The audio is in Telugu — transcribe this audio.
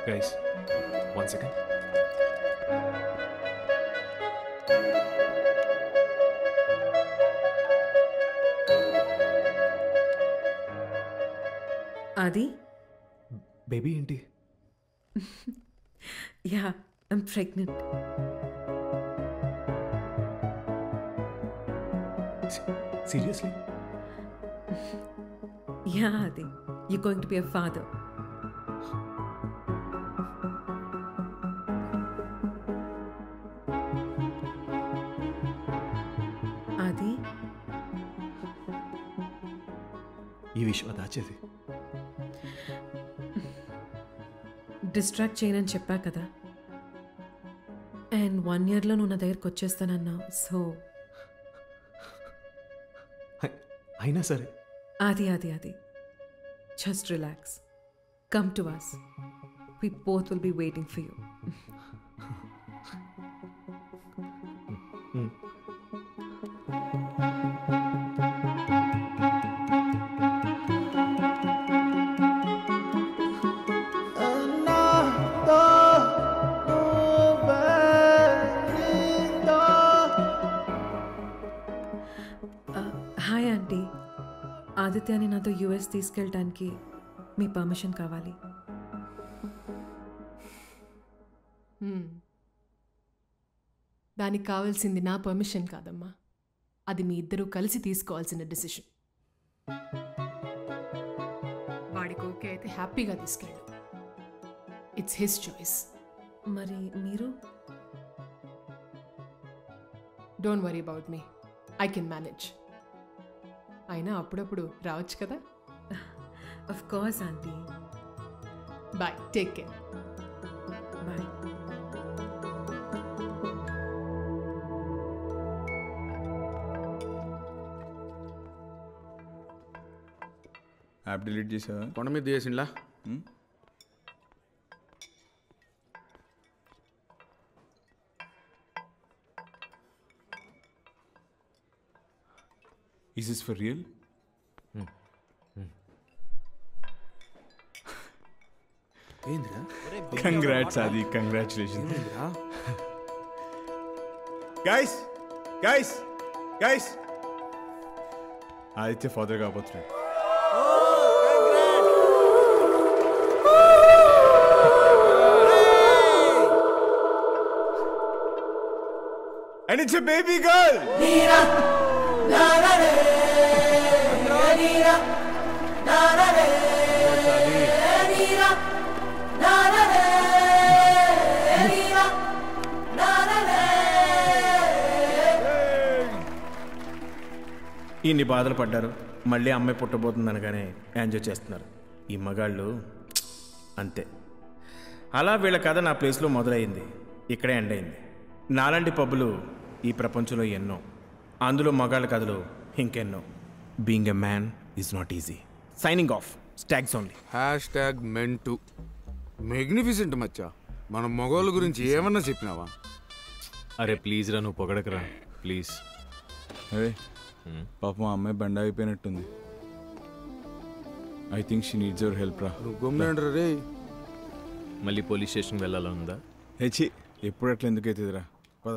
Guys, 1 second. Adi? Baby ఏంటి? Yeah, I'm pregnant. Seriously? Yeah, Adi. You're going to be a father. Adi? ఈ విషయం దాచేది. డిస్ట్రాక్ట్ చేయనని చెప్పా కదా. అండ్ 1 yearలో నువ్వు నా దగ్గరకు వచ్చేస్తానన్నావు. సో అయినా సరే. Adi. Just relax. Come to us. We both will be waiting for you. Hi aunty. ఆదిత్యని నాతో యూఎస్ తీసుకెళ్ళటానికి మీ పర్మిషన్ కావాలి. దానికి కావాల్సింది నా పర్మిషన్ కాదమ్మా, అది మీ ఇద్దరూ కలిసి తీసుకోవాల్సిన డెసిషన్. వాడికి ఓకే అయితే హ్యాపీగా తీసుకెళ్ళు. It's his choice. మరి మీరు? Don't worry about me, I can manage. అయినా అప్పుడప్పుడు రావచ్చు కదా. Of course, auntie. Bye. Take care. Bye. App delete చేసావా? కొండ మీద చేసిండ్లా. Is this for real? ఏందిరా? Congrats Adi, congratulations. Guys, Aditya father కాబోతున్నాడు. And it's a baby girl. Neera, na na re, Neera, na na re, Neera, na na re, Neera, na na re. ఇన్ని బాధలు పడ్డారు, మళ్ళీ అమ్మాయి పుట్టబోతుందనగానే ఎంజాయ్ చేస్తున్నారు. ఈ మగాళ్ళు అంతే. అలా వీళ్ళ కథ నా ప్లేస్లో మొదలైంది, ఇక్కడే ఎండ్ అయింది. నాలాంటి పబ్బులు ఈ ప్రపంచంలో ఎన్నో, అందులో మగాళ్ళ కథలు ఇంకెన్నో. Being a man is not easy. Signing off. Stags only. #men2. Magnificent మచ్చా. మన మగవాళ్ళ గురించి ఏమన్నా చెప్పినావా? అరే ప్లీజ్ రా, నువ్వు పొగడకరా ప్లీజ్. అరే పాపం ఆ అమ్మాయి బండ అయిపోయినట్టుంది. I think she needs your help రా. నువ్వు గమ్మునంటారా రే? మళ్ళీ పోలీస్ స్టేషన్కి వెళ్ళాలా ఉందా? హెచ్చి ఎప్పుడు అట్లా ఎందుకైతుందిరా? పద.